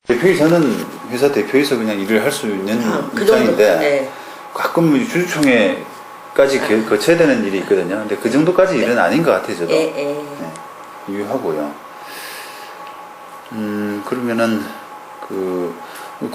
대표이사는 회사 대표이사 그냥 일을 할 수 있는 그 입장인데 정도, 네. 가끔 주주총회까지 거쳐야 되는 일이 있거든요. 근데 그 정도까지 일은 아닌 것 같아요, 저도. 네, 유효하고요. 그러면은 그런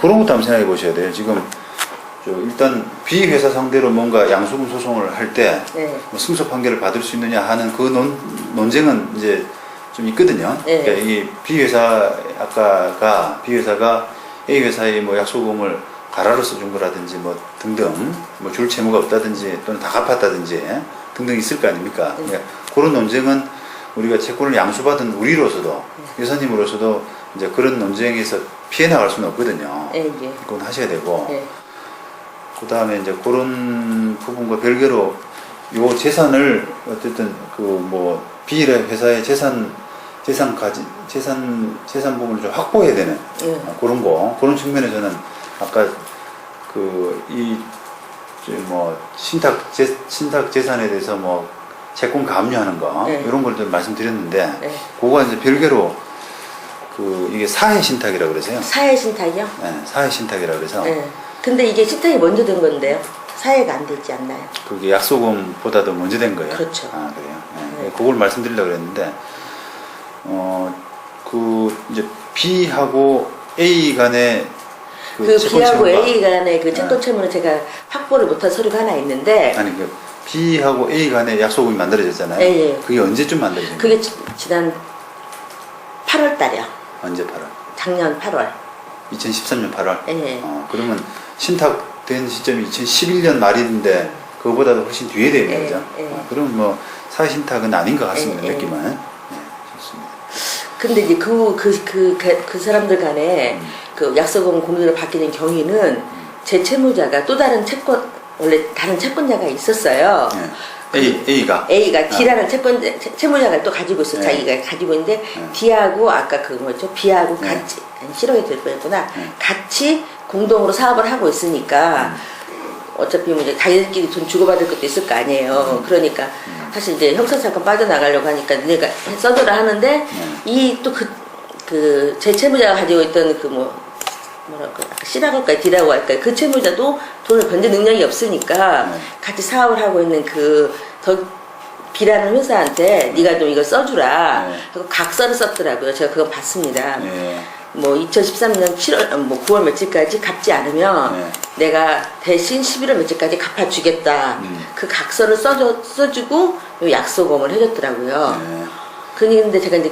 것도 한번 생각해 보셔야 돼요. 지금 일단 비회사 상대로 뭔가 양수금 소송을 할 때 뭐 승소 판결을 받을 수 있느냐 하는 그 논쟁은 이제 좀 있거든요. 그러니까 이 비회사가 A 회사의 뭐 약소금을 가라로 써준 거라든지 뭐 등등 뭐 줄 채무가 없다든지 또는 다 갚았다든지 등등 있을 거 아닙니까? 그러니까 그런 논쟁은 우리가 채권을 양수받은 우리로서도 여사님으로서도 이제 그런 논쟁에서 피해 나갈 수는 없거든요. 그건 하셔야 되고 그 다음에 이제 그런 부분과 별개로 요 재산을 어쨌든 비회사의 재산 부분을 좀 확보해야 되는 그런 측면에서는 아까 신탁 재산에 대해서 뭐 채권 감류하는 거 이런 걸 좀 말씀드렸는데 그거가 이제 별개로 이게 사회 신탁이라고 그러세요. 사회 신탁이요? 네, 사회 신탁이라고 그래서. 근데 이게 신탁이 먼저 된 건데요. 사회가 안 됐지 않나요? 그게 약소금보다도 먼저 된 거예요. 그렇죠. 아, 그래요. 네. 그걸 말씀드리려고 그랬는데, 이제 B하고 A 간의 B하고 A 간의 그 채권 채무는 제가 확보를 못한 서류가 하나 있는데. 아니, B하고 A 간의 약소금이 만들어졌잖아요. 그게 언제쯤 만들어진 거예요? 그게 지난 8월 달이요. 언제 8월? 작년 8월. 2013년 8월? 그러면 신탁된 시점이 2011년 말인데 그거보다도 훨씬 뒤에 되는 거죠. 그럼 뭐 사회신탁은 아닌 것 같습니다. 느낌은. 좋습니다. 근데 이제 그 사람들 간에 그 약소금 공유를 받게 된 경위는 제 채무자가 또 다른 원래 다른 채권자가 있었어요. A가 D라는 채무자가 또 가지고 있어. 자기가 가지고 있는데 D하고 아까 B하고 같이 실효가 될 뻔했구나. 같이 공동으로 사업을 하고 있으니까 어차피 뭐 이제 자기들끼리 돈 주고받을 것도 있을 거 아니에요. 그러니까 사실 이제 형사사건 빠져나가려고 하니까 내가 써줘라 하는데 이 또 제 채무자가 가지고 있던 C라고 할까요? D라고 할까요? 그 채무자도 돈을 번질 능력이 없으니까 같이 사업을 하고 있는 B라는 회사한테 네가 좀 이걸 써주라. 그리고 각서를 썼더라고요. 제가 그거 봤습니다. 뭐 2013년 9월 며칠까지 갚지 않으면 내가 대신 11월 며칠까지 갚아주겠다. 그 각서를 써주고 약소금을 해줬더라고요. 근데 제가 이제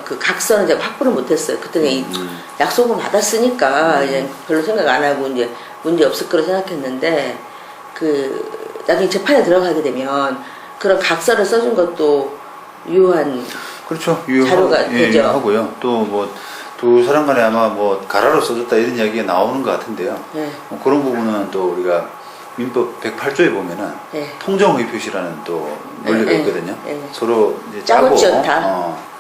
그 각서는 제가 확보를 못했어요. 그때는 약소금 받았으니까 이제 별로 생각 안 하고 이제 문제 없을 거라 생각했는데 나중에 재판에 들어가게 되면 그런 각서를 써준 것도 유효한 그렇죠. 자료가 되죠. 유효하고요. 또 두 사람 간에 아마 가라로 써줬다 이런 이야기가 나오는 것 같은데요. 그런 부분은 또 우리가 민법 108조에 보면은 통정의 표시라는 또 논리가 있거든요. 서로 이제 짜고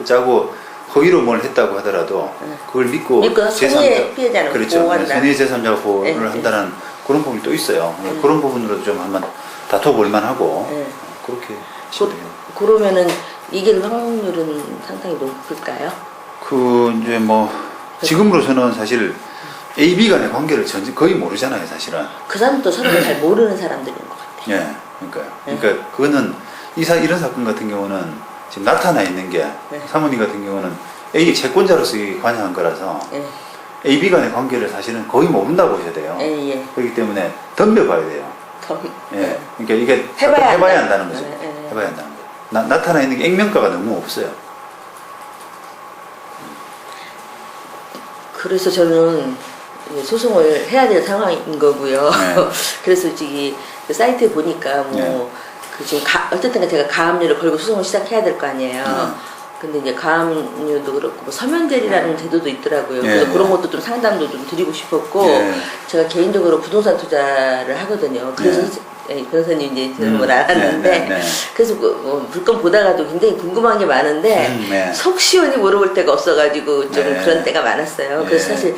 짜고 허위로 뭘 했다고 하더라도 그걸 믿고 피해자는 그렇죠. 보호한다. 선의 제3자가 보호를 한다는 그런 부분이 또 있어요. 그런 부분으로 좀 한번 다퉈볼 만하고 그렇게 그러면은 이길 확률은 상당히 높을까요? 이제 지금으로서는 사실 A, B 간의 관계를 거의 모르잖아요, 사실은. 그 사람도 서로 잘 모르는 사람들인 것 같아요. 그러니까요. 그러니까 그거는 이런 사건 같은 경우는 지금 나타나 있는 게 사모님 같은 경우는 A 채권자로서 관여한 거라서 A, B 간의 관계를 사실은 거의 모른다고 보셔야 돼요. 그렇기 때문에 덤벼봐야 돼요. 그러니까 이게 해봐야 한다는 거죠. 해봐야 한다는 거. 나타나 있는 게 액면가가 너무 없어요. 그래서 저는 소송을 해야 될 상황인 거고요. 그래서 저기 사이트에 보니까 지금 어쨌든 제가 가압류를 걸고 소송을 시작해야 될 거 아니에요. 근데 이제 가압류도 그렇고 서면제리라는 제도도 있더라고요. 그래서 그런 것도 좀 상담도 좀 드리고 싶었고 제가 개인적으로 부동산 투자를 하거든요. 그래서 변호사님 이제 저는 뭘 알았는데 그래서 물건 보다가도 굉장히 궁금한 게 많은데 속 시원히 물어볼 데가 없어가지고 좀 그런 때가 많았어요. 그래서 사실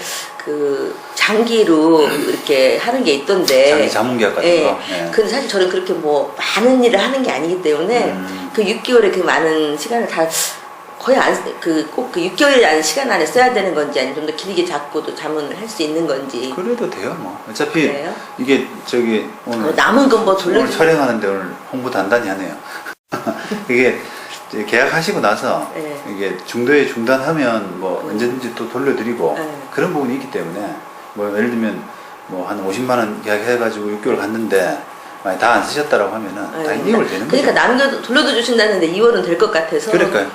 장기로 이렇게 하는 게 있던데 장기 자문계약 같은 거. 근데 사실 저는 그렇게 많은 일을 하는 게 아니기 때문에 그 6개월의 그 많은 시간을 다 거의 꼭 그 6개월이라는 시간 안에 써야 되는 건지 아니면 좀 더 길게 잡고도 자문을 할 수 있는 건지. 그래도 돼요, 뭐. 어차피 그래요? 이게 저기 오늘 남은 건 뭐 돌려 오늘 촬영하는데 오늘 홍보 단단히 하네요. 이게 이제 계약하시고 나서 네. 이게 중도에 중단하면 뭐 언제든지 또 돌려드리고 네. 그런 부분이 있기 때문에 뭐 예를 들면 뭐 한 50만 원 계약해가지고 6개월 갔는데 만약 다 안 쓰셨다라고 하면은 다 2개월 되는 거죠. 그러니까 남겨도 돌려도 주신다는데 2월은 될 것 같아서. 그러니까요.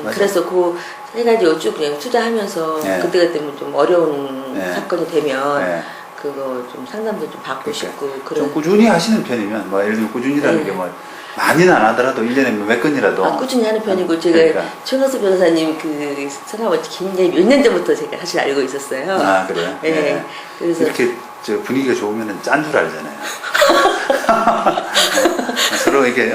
맞아요. 그래서 그 세 가지 쭉 그냥 투자하면서 네. 그때그때 좀 어려운 네. 사건이 되면 네. 그거 좀 상담도 좀 받고 싶고 좀 그런. 꾸준히 하시는 편이면 뭐 예를 들면 꾸준히라는 네. 게 뭐 많이는 안 하더라도 1년에 몇 건이라도 꾸준히 하는 편이고 제가 그러니까. 최건수 변호사님 그 성함을 굉장히 몇 년 전부터 제가 사실 알고 있었어요. 아 그래요? 네. 네. 그래서 이렇게 저 분위기가 좋으면 짠 줄 알잖아요. 서로 이렇게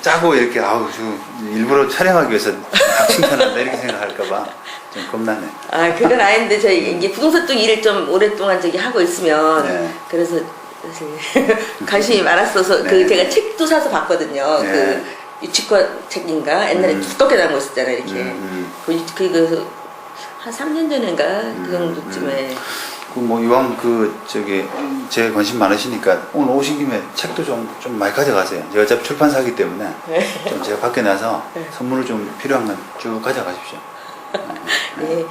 짜고 이렇게 아우 저 일부러 촬영하기 위해서 막 칭찬한다 이렇게 생각할까봐 좀 겁나네. 아 그건 아닌데 저희 이게 부동산 쪽 일을 좀 오랫동안 저기 하고 있으면 네. 그래서 사실 관심이 많았어서 네. 그 제가 책도 사서 봤거든요. 네. 그 유치권 책인가 옛날에 두껍게 나온 거 있었잖아요. 이렇게 그래서 한 3년 전인가 그 정도쯤에. 뭐 이왕 저기 제 관심 많으시니까 오늘 오신 김에 책도 좀 많이 가져가세요. 제가 어차피 출판사기 때문에 네. 좀 제가 밖에 나서 네. 선물을 좀 필요한 건 쭉 가져가십시오. 네.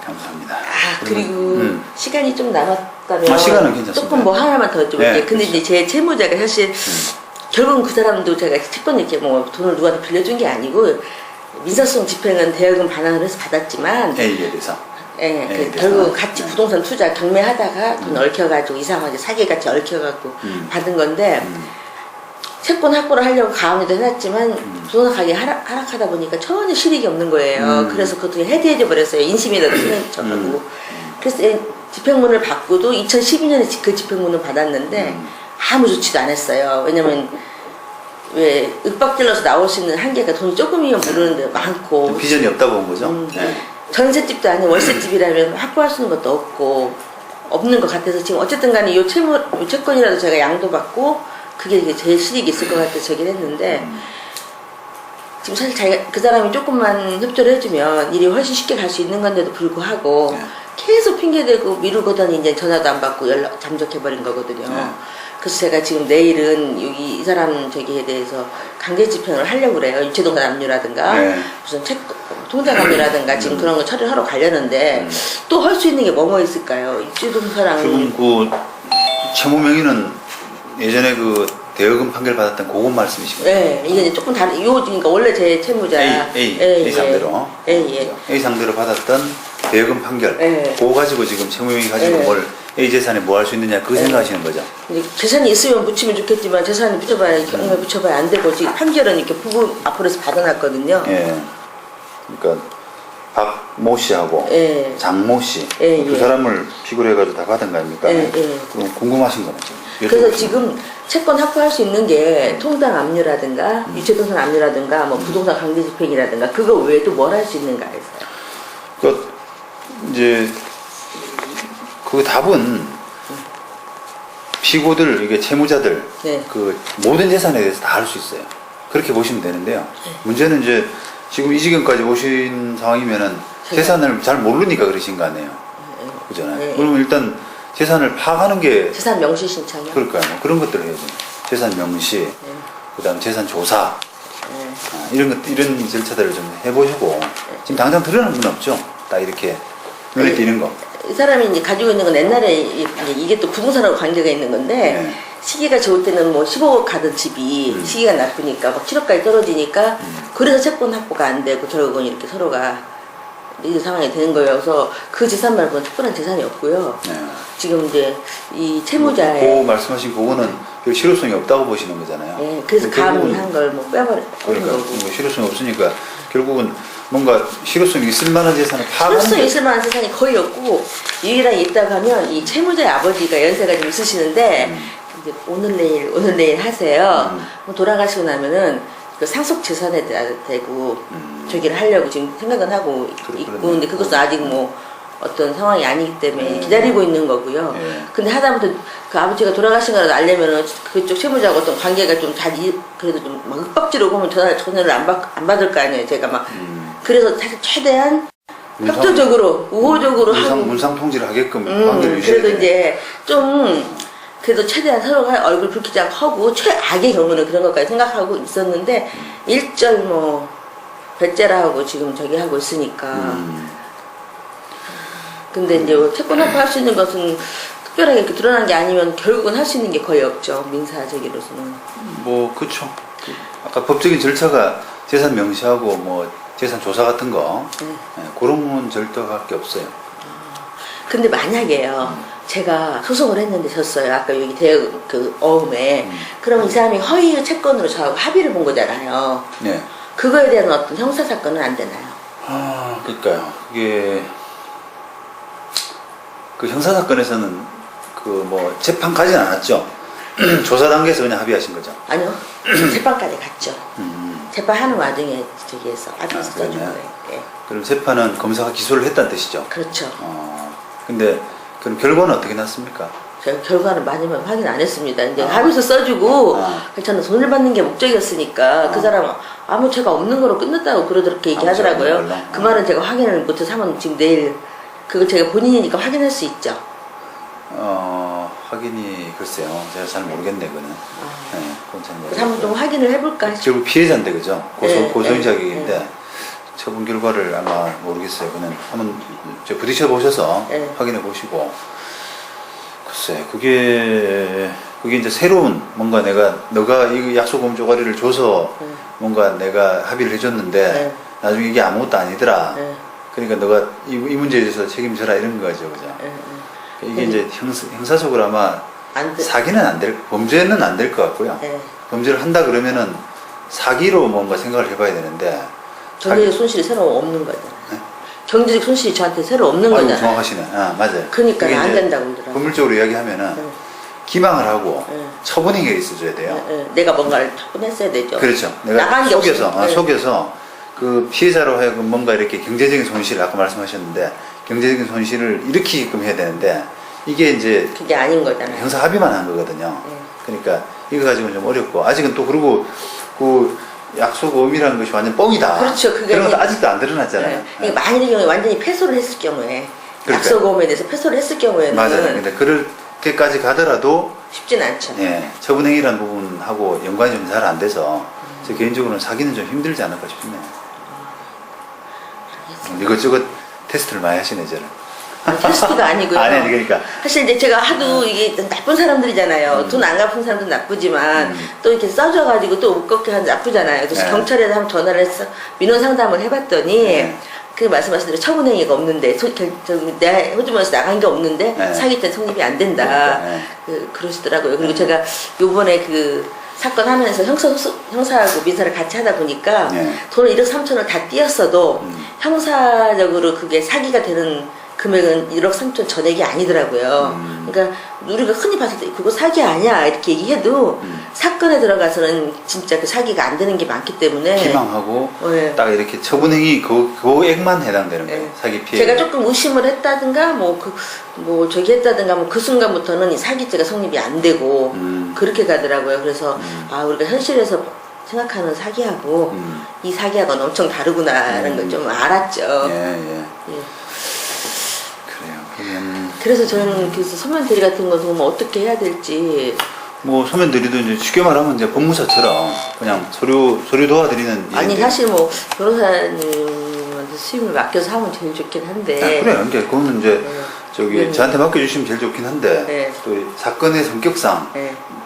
감사합니다. 아 그리고 시간이 좀 남았다면 아, 시간은 괜찮습니다. 조금 뭐 하나만 더 좀 네, 이렇게 근데 이제 제 채무자가 사실 결국은 그 사람도 제가 채권 이렇게 뭐 돈을 누구한테 빌려준 게 아니고 민사소송 집행은 대여금 반환을 해서 받았지만 A에 대해서. 예, 네, 결국 그래서, 같이 부동산 투자 경매하다가 돈 얽혀가지고 이상하게 사기같이 얽혀갖고 받은 건데 채권 확보를 하려고 가압류도 해놨지만 부동산 가격이 하락하다 보니까 전혀 실익이 없는 거예요. 그래서 그것도 해지해져 버렸어요. 인심이라도 생각하고. 그래서 집행문을 받고도 2012년에 그 집행문을 받았는데 아무 조치도 안 했어요. 왜냐면 왜 윽박질러서 나올 수 있는 한계가 돈이 조금이면 모르는데 많고 비전이 없다고 본 거죠. 네. 전셋집도 아니고 월세집이라면 확보할 수 있는 것도 없는 것 같아서 지금 어쨌든 간에 요 채권이라도 제가 양도받고 그게 이게 제일 실익이 있을 것 같아서 저긴 했는데 지금 사실 자기가 그 사람이 조금만 협조를 해주면 일이 훨씬 쉽게 갈 수 있는 건데도 불구하고 네. 계속 핑계대고 미루고더니 이제 전화도 안 받고 연락 잠적해버린 거거든요. 네. 그래서 제가 지금 내일은 여기 이 사람 저기에 대해서 강제 집행을 하려고 그래요. 유체동산 압류라든가 네. 무슨 통장 압류라든가 지금 그런 거 처리를 하러 가려는데 또 할 수 있는 게 뭐가 있을까요? 유체동산랑 지금 그 채무 명의는 예전에 그 대여금 판결 받았던 그것 말씀이신가요? 네, 이게 조금 다른 그러니까 원래 제 채무자 A 상대로 예. A 상대로 받았던 대여금 판결 예. 그거 가지고 지금 채무 명의 가지고 예. 뭘 A 재산에 뭐 할 수 있느냐 그거 생각하시는 거죠? 이제 재산이 있으면 붙이면 좋겠지만 재산이 경매 붙여봐야 안 되고 지금 판결은 이렇게 부부 앞으로서 받아놨거든요. 예. 그러니까 박모 씨하고 예. 장모 씨 예, 두 예. 사람을 피고로 해가지고 다 받은 거 아닙니까? 예. 그럼 궁금하신 거는 지금. 그래서 여쭤보시면. 지금 채권 확보할 수 있는 게 통장 압류라든가 유체동산 압류라든가 뭐 부동산 강제 집행이라든가 그거 외에도 뭘 할 수 있는가 해서요. 그 이제 그 답은 피고들 이게 채무자들 네. 그 모든 재산에 대해서 다 할 수 있어요. 그렇게 보시면 되는데요. 문제는 이제 지금 이 지경까지 오신 상황이면은 재산을 잘 모르니까 그러신 거 아니에요. 그잖아요. 네. 그러면 일단 재산을 파악하는 게 재산 명시 신청이요? 그럴까요? 뭐 그런 것들을 해야죠. 재산 명시, 그다음 재산 조사, 이런 절차들을 좀 해보시고 지금 당장 드러난 건 없죠. 딱 이렇게 눈에 띄는 거. 이 사람이 이제 가지고 있는 건 옛날에 이게 또 부동산하고 관계가 있는 건데 네. 시기가 좋을 때는 뭐 15억 가던 집이 시기가 나쁘니까 막 7억까지 떨어지니까 그래서 채권 확보가 안 되고 결국은 이렇게 서로가 이 상황이 되는 거예요. 그래서 그 재산 말고는 특별한 재산이 없고요. 네. 지금 이제 이 채무자의 그 말씀하신 그거는 별 실효성이 없다고 보시는 거잖아요. 예, 그래서 결국은 감한 걸 뭐 빼버린 그러니까 거고. 뭐 실효성이 없으니까 결국은 뭔가 실효성이 있을 만한 재산을 파악하는 실효성 게 있을 만한 세상이 거의 없고 유일하게 있다고 하면 이 채무자의 아버지가 연세가 좀 있으시는데 이제 오늘 내일 하세요. 뭐 돌아가시고 나면은 그 상속 재산에 대고 저기를 하려고 지금 생각은 하고 있고 그러네. 근데 그것은 아직 뭐 어떤 상황이 아니기 때문에 기다리고 있는 거고요. 예. 근데 하다못해 그 아버지가 돌아가신 걸 알려면은 그쪽 채무자하고 어떤 관계가 좀 잘 그래도 좀 막 윽박지르고 오면 전화를 안 받을 거 아니에요. 제가 막 그래서 사실 최대한 협조적으로 우호적으로 하고 문상 통지를 하게끔 관계를 유지해야 그래도 되네. 이제 좀 그래도 최대한 서로가 얼굴 붉히지 않고 하고 최악의 경우는 그런 것까지 생각하고 있었는데 일절 뭐 배째라 하고 지금 저기 하고 있으니까 근데 이제 채권 확보할 수 있는 것은 특별하게 이렇게 드러난 게 아니면 결국은 할 수 있는 게 거의 없죠. 민사 저기로서는. 뭐 그쵸. 아까 법적인 절차가 재산 명시하고 뭐 재산 조사 같은 거 그런 절차밖에 없어요. 근데 만약에요. 제가 소송을 했는데 졌어요. 아까 여기 그 어음에. 그러면 이 사람이 허위 채권으로 저하고 합의를 본 거잖아요. 네. 그거에 대한 어떤 형사사건은 안 되나요? 아, 그러니까요. 이게 그 형사사건에서는 그 뭐 재판 가진 않았죠. 조사 단계에서 그냥 합의하신 거죠. 아니요. 재판까지 갔죠. 재판하는 와중에 저기에서 앞에서 그러네. 써준 거예요. 예. 그럼 재판은 검사가 기소를 했다는 뜻이죠. 그렇죠. 근데 그럼 결과는 어떻게 났습니까? 제가 결과는 마지막에 확인 안 했습니다. 이제 합의서 써주고 저는 돈을 받는 게 목적이었으니까 그 사람은 아무 죄가 없는 거로 끝났다고 그렇게 얘기하더라고요. 그 말은 제가 확인을 못해서 한번 지금 내일 그거 제가 본인이니까 확인할 수 있죠. 확인이 글쎄요. 제가 잘 모르겠네 그거는. 네, 그건 잘 그래서 모르겠어요. 한번 좀 확인을 해볼까 싶어요. 결국 피해자인데 그죠? 고소인 자격인데 네. 처분 결과를 아마 모르겠어요. 그는 한번 부딪혀 보셔서 네. 확인해 보시고. 글쎄, 그게 이제 새로운 뭔가 너가 이 약속금 쪼가리를 줘서 뭔가 내가 합의를 해줬는데 나중에 이게 아무것도 아니더라. 그러니까 너가 이 문제에 대해서 책임져라 이런 거죠, 그죠? 이게 이제 형사적으로 아마 사기는 범죄는 안 될 것 같고요. 범죄를 한다 그러면은 사기로 뭔가 생각을 해봐야 되는데. 경제적 손실이 새로 없는 거잖아요. 네? 경제적 손실이 저한테 새로 없는 거잖아요. 정확하시네. 맞아요. 그러니까 안 된다고 그러더라고요. 법률적으로 이야기하면은 기망을 하고 처분행위가 있어줘야 돼요. 내가 뭔가를 처분했어야 되죠. 그렇죠. 내가 속여서 그 피해자로 하여금 뭔가 이렇게 경제적인 손실, 아까 말씀하셨는데 경제적인 손실을 일으키게끔 해야 되는데 이게 이제 그게 아닌 거잖아요. 형사 합의만 한 거거든요. 그러니까 이거 가지고는 좀 어렵고 아직은 또 그리고 그 약속음이라는 것이 완전 뻥이다. 그렇죠. 그런 것도 아직도 안 드러났잖아요. 네. 만일의 경우에 완전히 패소를 했을 경우에 그러니까요. 약속음에 대해서 패소를 했을 경우에는 맞아요. 근데 그렇게까지 가더라도 쉽진 않죠. 처분행위라는 부분하고 연관이 좀 잘 안 돼서 제 개인적으로는 사기는 좀 힘들지 않을까 싶네요. 이것저것 테스트를 많이 하시네 저는. 테스트가 아니고요. 아니 그러니까 사실 이제 제가 하도 이게 나쁜 사람들이잖아요. 돈 안 갚은 사람도 나쁘지만 또 이렇게 써줘가지고 또 웃겁게 하면 나쁘잖아요. 그래서 경찰에 한번 전화를 해서 민원 상담을 해봤더니 그 말씀하신 대로 처분행위가 없는데 내가 호주머니에서 나간 게 없는데 사기 때 성립이 안 된다. 그러시더라고요. 그리고 제가 요번에 그 사건 하면서 형사하고 민사를 같이 하다 보니까 돈을 1억 3천을 다 띄었어도 형사적으로 그게 사기가 되는 금액은 1억 3천 전액이 아니더라고요. 그러니까 우리가 흔히 봤을 때 그거 사기 아니야 이렇게 얘기해도 사건에 들어가서는 진짜 그 사기가 안 되는 게 많기 때문에 기망하고 딱 이렇게 처분행위 그액만 해당되는 거예요. 사기 피해. 제가 조금 의심을 했다든가 저기 했다든가 그 순간부터는 이 사기죄가 성립이 안 되고 그렇게 가더라고요. 그래서 우리가 현실에서 생각하는 사기하고 이 사기하고는 엄청 다르구나라는 걸 좀 알았죠. 그래서 저는 그래서 서면 대리 같은 거 보면 어떻게 해야 될지. 뭐 서면 대리도 이제 쉽게 말하면 이제 법무사처럼 그냥 서류 도와드리는. 아니 사실 뭐 변호사님한테 수임을 맡겨서 하면 제일 좋긴 한데. 그래요. 그러니까 그거는 이제 저한테 맡겨주시면 제일 좋긴 한데 또 사건의 성격상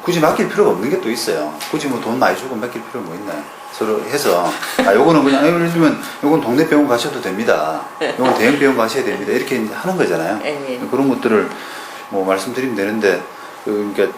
굳이 맡길 필요가 없는 게 또 있어요. 굳이 뭐 돈 많이 주고 맡길 필요가 뭐 있나요? 서로 해서 요거는 그냥 예를 들면 요건 동네 병원 가셔도 됩니다. 요건 대형 병원 가셔야 됩니다. 이렇게 하는 거잖아요. 그런 것들을 뭐 말씀드리면 되는데 그러니까